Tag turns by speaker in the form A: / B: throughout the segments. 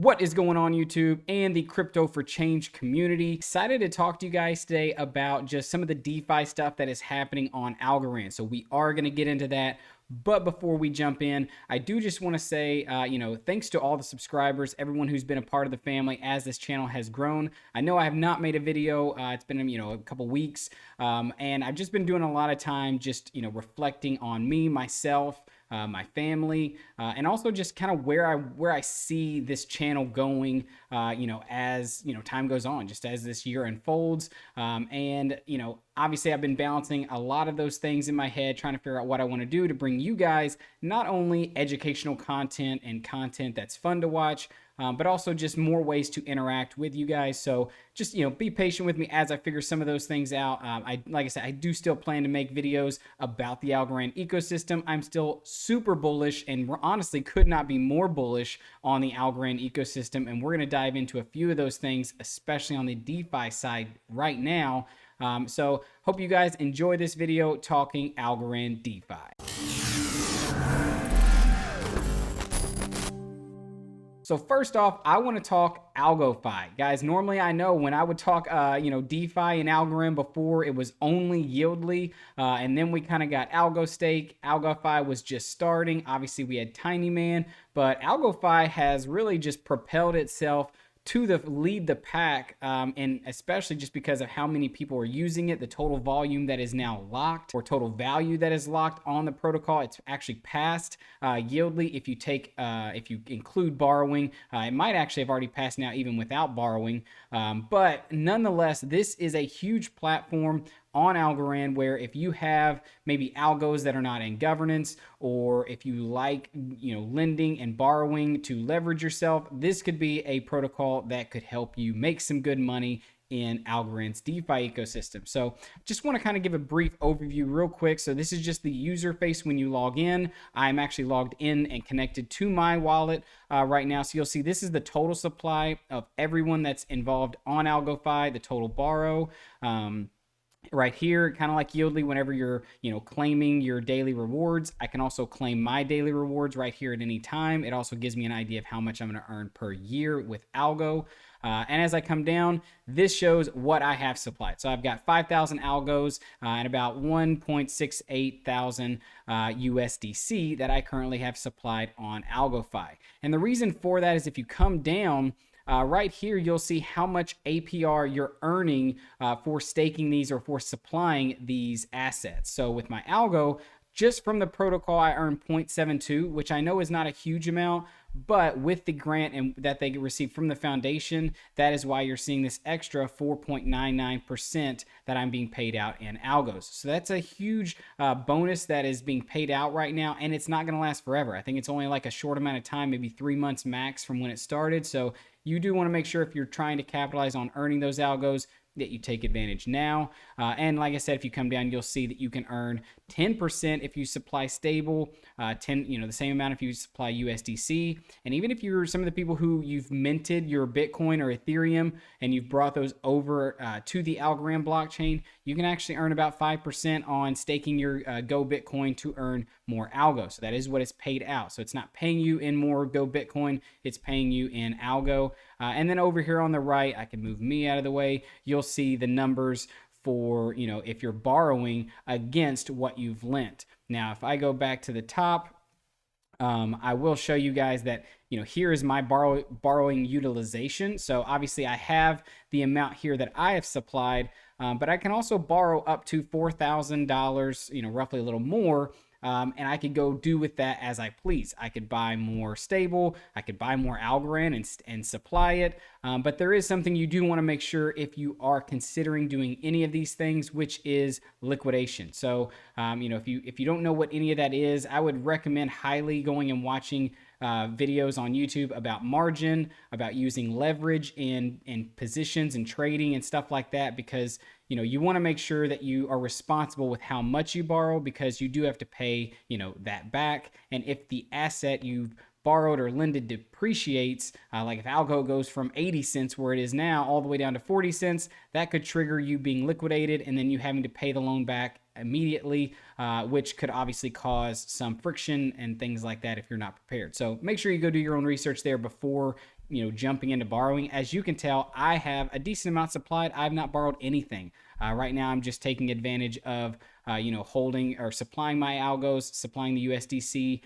A: What is going on, YouTube and the Crypto for Change community? Excited to talk to you guys today about just some of the DeFi stuff that is happening on Algorand. So we are going to get into that. But before we jump in, I do just want to say, thanks to all the subscribers, everyone who's been a part of the family as this channel has grown. I know I have not made a video. It's been, a couple weeks, and I've just been doing a lot of time just, reflecting on me, myself, my family, and also just kind of where I see this channel going, as time goes on, just as this year unfolds. Obviously I've been balancing a lot of those things in my head, trying to figure out what I want to do to bring you guys not only educational content and content that's fun to watch, but also just more ways to interact with you guys. So just, be patient with me as I figure some of those things out. Like I said, I do still plan to make videos about the Algorand ecosystem. I'm still super bullish and honestly could not be more bullish on the Algorand ecosystem. And we're going to dive into a few of those things, especially on the DeFi side right now. So hope you guys enjoy this video talking Algorand DeFi. So first off, I want to talk Algofi. Guys, normally I know when I would talk, DeFi and Algorand before, it was only Yieldly, and then we kind of got AlgoStake. Algofi was just starting. Obviously, we had Tiny Man, but Algofi has really just propelled itself to lead the pack, and especially just because of how many people are using it, the total volume that is now locked, or total value that is locked on the protocol. It's actually passed Yieldly. If you include borrowing, it might actually have already passed now even without borrowing, but nonetheless, this is a huge platform on Algorand where if you have maybe algos that are not in governance, or if you like, lending and borrowing to leverage yourself, this could be a protocol that could help you make some good money in Algorand's DeFi ecosystem. So just want to kind of give a brief overview real quick. So this is just the user face when you log in. I'm actually logged in and connected to my wallet right now. So you'll see this is the total supply of everyone that's involved on Algofi, the total borrow. Right here, kind of like Yieldly, whenever you're, claiming your daily rewards, I can also claim my daily rewards right here at any time. It also gives me an idea of how much I'm going to earn per year with Algo. And as I come down, this shows what I have supplied. So I've got 5,000 algos and about 1.68 thousand USDC that I currently have supplied on Algofi. And the reason for that is if you come down, right here, you'll see how much APR you're earning for staking these or for supplying these assets. So with my Algo, just from the protocol, I earn 0.72, which I know is not a huge amount, but with the grant and that they received from the foundation, that is why you're seeing this extra 4.99% that I'm being paid out in algos. So that's a huge bonus that is being paid out right now, and it's not going to last forever. I think it's only like a short amount of time, maybe 3 months max from when it started. So you do want to make sure if you're trying to capitalize on earning those algos that you take advantage now. And like I said, if you come down, you'll see that you can earn 10% if you supply stable, the same amount if you supply USDC. And even if you're some of the people who you've minted your Bitcoin or Ethereum and you've brought those over to the Algorand blockchain, you can actually earn about 5% on staking your Go Bitcoin to earn more Algo. So that is what it's paid out. So it's not paying you in more Go Bitcoin, it's paying you in Algo. And then over here on the right, I can move me out of the way. You'll see the numbers for, if you're borrowing against what you've lent. Now, if I go back to the top, I will show you guys that, here is my borrowing utilization. So obviously I have the amount here that I have supplied, but I can also borrow up to $4,000, roughly a little more. And I could go do with that as I please. I could buy more stable, I could buy more Algorand and supply it. But there is something you do want to make sure if you are considering doing any of these things, which is liquidation. So, if you don't know what any of that is, I would recommend highly going and watching videos on YouTube about margin, about using leverage in positions and trading and stuff like that, because you want to make sure that you are responsible with how much you borrow, because you do have to pay that back. And if the asset you've borrowed or lended depreciates, like if Algo goes from 80 cents where it is now all the way down to 40 cents, that could trigger you being liquidated and then you having to pay the loan back immediately, which could obviously cause some friction and things like that if you're not prepared. So make sure you go do your own research there before jumping into borrowing. As you can tell, I have a decent amount supplied. I've not borrowed anything. Right now, I'm just taking advantage of holding or supplying my algos, supplying the USDC.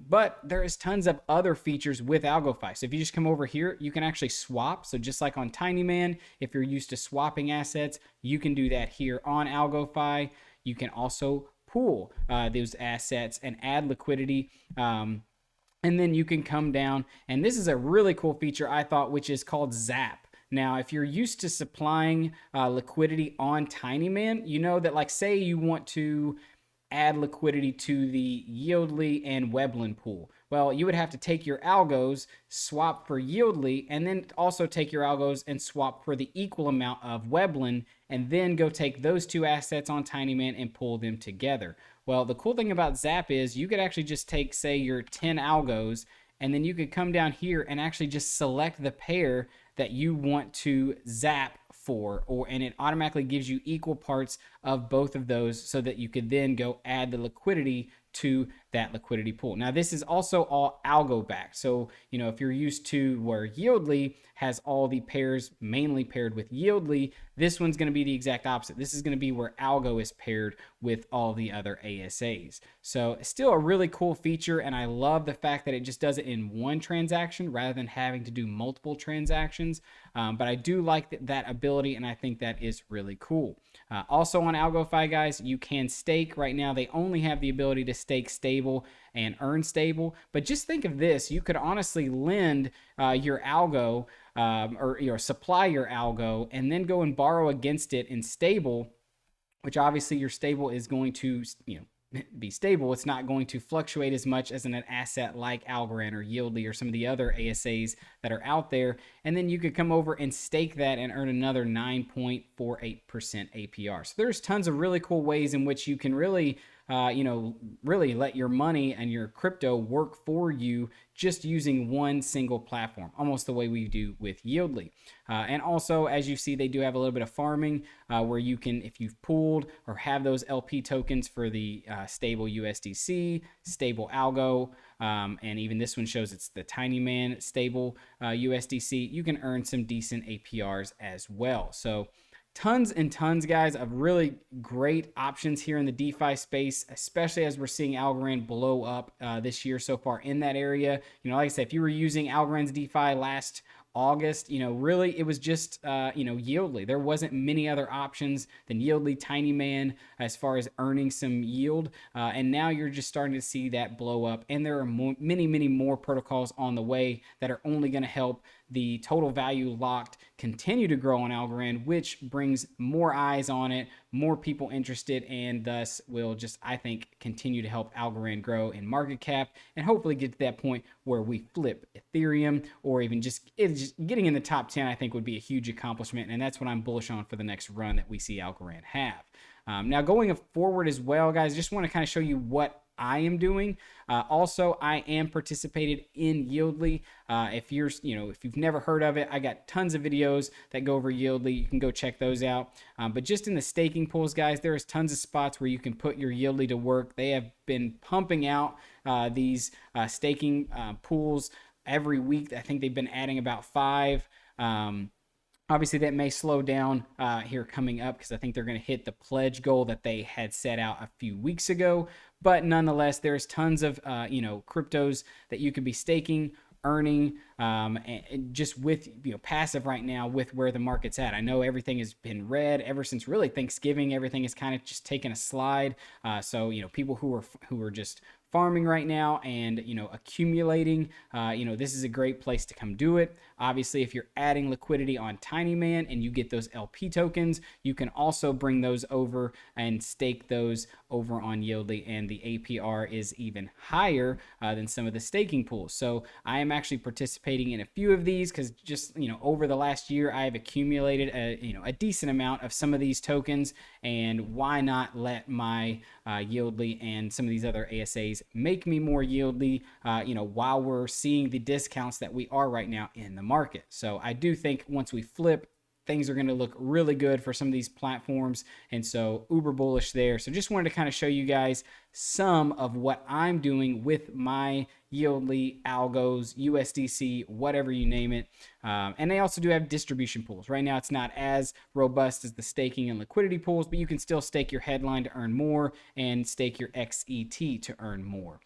A: But there is tons of other features with Algofi. So if you just come over here, you can actually swap. So just like on TinyMan, if you're used to swapping assets, you can do that here on Algofi. You can also pool those assets and add liquidity. And then you can come down, and this is a really cool feature I thought, which is called Zap. Now, if you're used to supplying liquidity on TinyMan, you know that, like, say you want to add liquidity to the Yieldly and Weblin pool. Well, you would have to take your algos, swap for Yieldly, and then also take your algos and swap for the equal amount of Weblin, and then go take those two assets on TinyMan and pull them together. Well, the cool thing about Zap is you could actually just take, say, your 10 algos, and then you could come down here and actually just select the pair that you want to zap for, and it automatically gives you equal parts of both of those, so that you could then go add the liquidity to that liquidity pool. Now, this is also all algo backed. So, if you're used to where Yieldly has all the pairs mainly paired with Yieldly, this one's going to be the exact opposite. This is going to be where algo is paired with all the other ASAs. So still a really cool feature, and I love the fact that it just does it in one transaction rather than having to do multiple transactions. But I do like that ability, and I think that is really cool. Also on Algofi, guys, you can stake. Right now, they only have the ability to stake stable and earn stable. But just think of this. You could honestly lend your algo or supply your algo and then go and borrow against it in stable, which obviously your stable is going to, be stable. It's not going to fluctuate as much as an asset like Algorand or Yieldly or some of the other ASAs that are out there. And then you could come over and stake that and earn another 9.48% APR. So there's tons of really cool ways in which you can really really let your money and your crypto work for you just using one single platform, almost the way we do with Yieldly. And also, as you see, they do have a little bit of farming where you can, if you've pooled or have those LP tokens for the stable USDC, stable Algo, and even this one shows it's the TinyMan stable USDC, you can earn some decent APRs as well. So tons and tons, guys, of really great options here in the DeFi space, especially as we're seeing Algorand blow up this year so far in that area. Like I said, if you were using Algorand's DeFi last August, really it was just, Yieldly. There wasn't many other options than Yieldly, TinyMan as far as earning some yield. And now you're just starting to see that blow up. And there are many, many more protocols on the way that are only going to help the total value locked continue to grow on Algorand, which brings more eyes on it, more people interested, and thus will just, I think, continue to help Algorand grow in market cap and hopefully get to that point where we flip Ethereum, or even just getting in the top 10, I think would be a huge accomplishment. And that's what I'm bullish on for the next run that we see Algorand have. Now going forward as well, guys, just want to kind of show you what I am doing. Also, I am participated in Yieldly. If you've never heard of it, I got tons of videos that go over Yieldly. You can go check those out. But just in the staking pools, guys, there is tons of spots where you can put your Yieldly to work. They have been pumping out these staking pools every week. I think they've been adding about 5. Obviously, that may slow down here coming up because I think they're going to hit the pledge goal that they had set out a few weeks ago. But nonetheless, there's tons of cryptos that you could be staking, earning, and just with passive right now with where the market's at. I know everything has been red ever since really Thanksgiving. Everything has kind of just taken a slide. So people who are just farming right now and accumulating, this is a great place to come do it. Obviously, if you're adding liquidity on TinyMan and you get those LP tokens, you can also bring those over and stake those over on Yieldly, and the APR is even higher than some of the staking pools. So I am actually participating in a few of these because just over the last year I have accumulated a decent amount of some of these tokens, and why not let my Yieldly and some of these other ASAs make me more Yieldly while we're seeing the discounts that we are right now in the market. So I do think once we flip things are going to look really good for some of these platforms. And so uber bullish there. So just wanted to kind of show you guys some of what I'm doing with my Yieldly, Algos, USDC, whatever you name it. And they also do have distribution pools. Right now, it's not as robust as the staking and liquidity pools, but you can still stake your headline to earn more and stake your XET to earn more.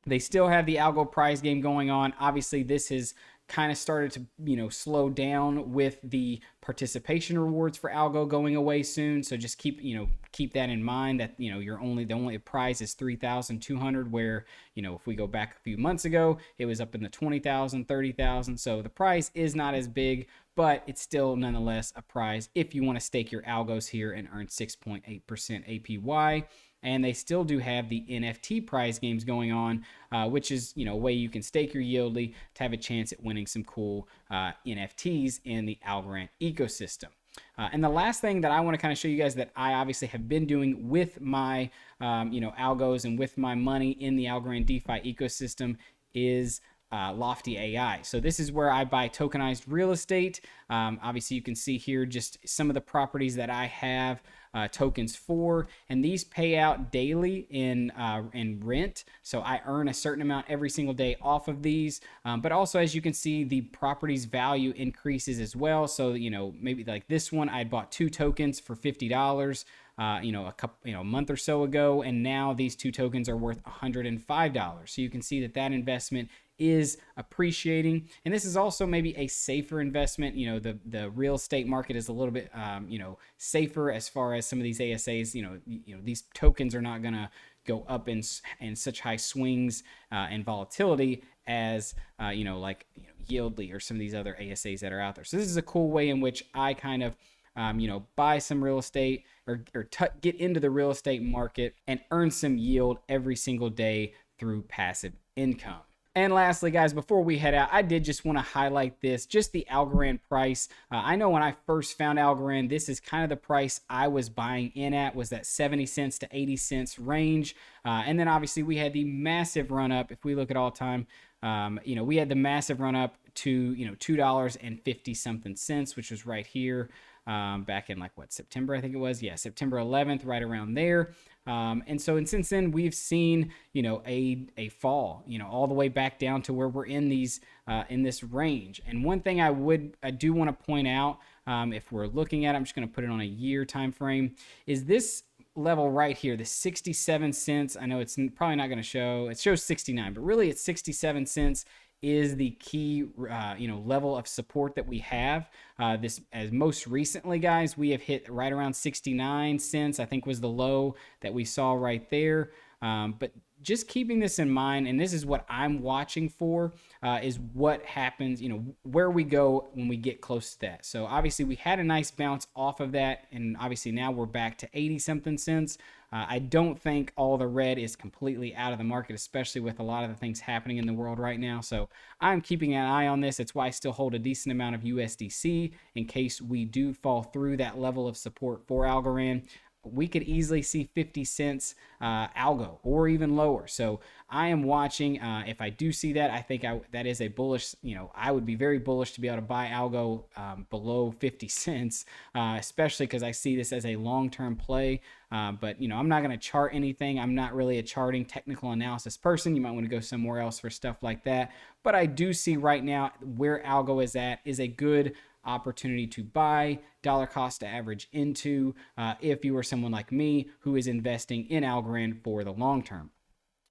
A: They still have the Algo Prize game going on. Obviously, this has kind of started to slow down with the participation rewards for Algo going away soon. So just keep that in mind, that the only prize is 3,200, where if we go back a few months ago, it was up in the 20,000, 30,000. So the prize is not as big, but it's still nonetheless a prize if you want to stake your Algos here and earn 6.8% APY. And they still do have the NFT prize games going on, which is a way you can stake your Yieldly to have a chance at winning some cool NFTs in the Algorand ecosystem. And the last thing that I want to kind of show you guys that I obviously have been doing with my Algos and with my money in the Algorand DeFi ecosystem is Lofty AI. So this is where I buy tokenized real estate. Obviously, you can see here just some of the properties that I have tokens for, and these pay out daily in rent. So I earn a certain amount every single day off of these. But also, as you can see, the property's value increases as well. So maybe like this one, I bought 2 tokens for $50. A month or so ago, and now these 2 tokens are worth $105. So you can see that investment is appreciating, and this is also maybe a safer investment. The real estate market is a little bit safer as far as some of these ASAs. These tokens are not gonna go up in such high swings and volatility as Yieldly or some of these other ASAs that are out there. So this is a cool way in which I kind of buy some real estate or get into the real estate market and earn some yield every single day through passive income. And lastly, guys, before we head out, I did just want to highlight this, just the Algorand price. I know when I first found Algorand, this is kind of the price I was buying in at, was that 70 cents to 80 cents range. And then obviously we had the massive run up. If we look at all time, we had the massive run up to, $2.50 something cents, which was right here. Back in September, I think it was. Yeah, September 11th, right around there. And since then, we've seen, a fall, all the way back down to where we're in these, in this range. And one thing I do want to point out, if we're looking at it, I'm just going to put it on a year time frame, is this level right here, the 67 cents. I know it's probably not going to show, it shows 69, but really it's 67 cents is the key level of support that we have. This, as most recently, guys, we have hit right around 69 cents, I think was the low that we saw right there. But just keeping this in mind, and this is what I'm watching for, is what happens, where we go when we get close to that. So obviously we had a nice bounce off of that, and obviously now we're back to 80 something cents. I don't think all the red is completely out of the market, especially with a lot of the things happening in the world right now. So I'm keeping an eye on this. That's why I still hold a decent amount of USDC in case we do fall through that level of support for Algorand. We could easily see 50 cents algo or even lower. So I am watching. If I do see that, I think that is a bullish, I would be very bullish to be able to buy algo below 50 cents, especially because I see this as a long-term play. But, I'm not going to chart anything. I'm not really a charting technical analysis person. You might want to go somewhere else for stuff like that. But I do see right now where algo is at is a good opportunity to buy, dollar cost average into, if you are someone like me who is investing in Algorand for the long term.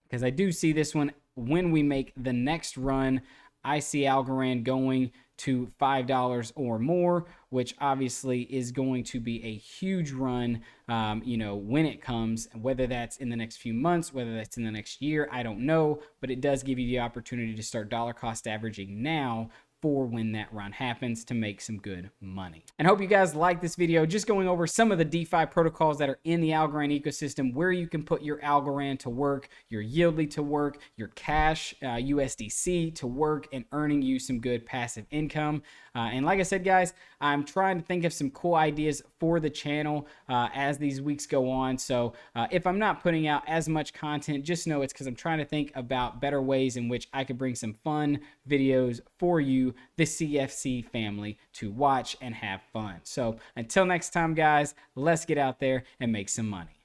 A: Because I do see this one, when we make the next run, I see Algorand going to $5 or more, which obviously is going to be a huge run, when it comes, whether that's in the next few months, whether that's in the next year, I don't know, but it does give you the opportunity to start dollar cost averaging now for when that run happens to make some good money. And hope you guys like this video, just going over some of the DeFi protocols that are in the Algorand ecosystem, where you can put your Algorand to work, your Yieldly to work, your cash USDC to work, and earning you some good passive income. And like I said, guys, I'm trying to think of some cool ideas for the channel as these weeks go on. So if I'm not putting out as much content, just know it's because I'm trying to think about better ways in which I could bring some fun videos for you to the CFC family to watch and have fun. So until next time, guys, let's get out there and make some money.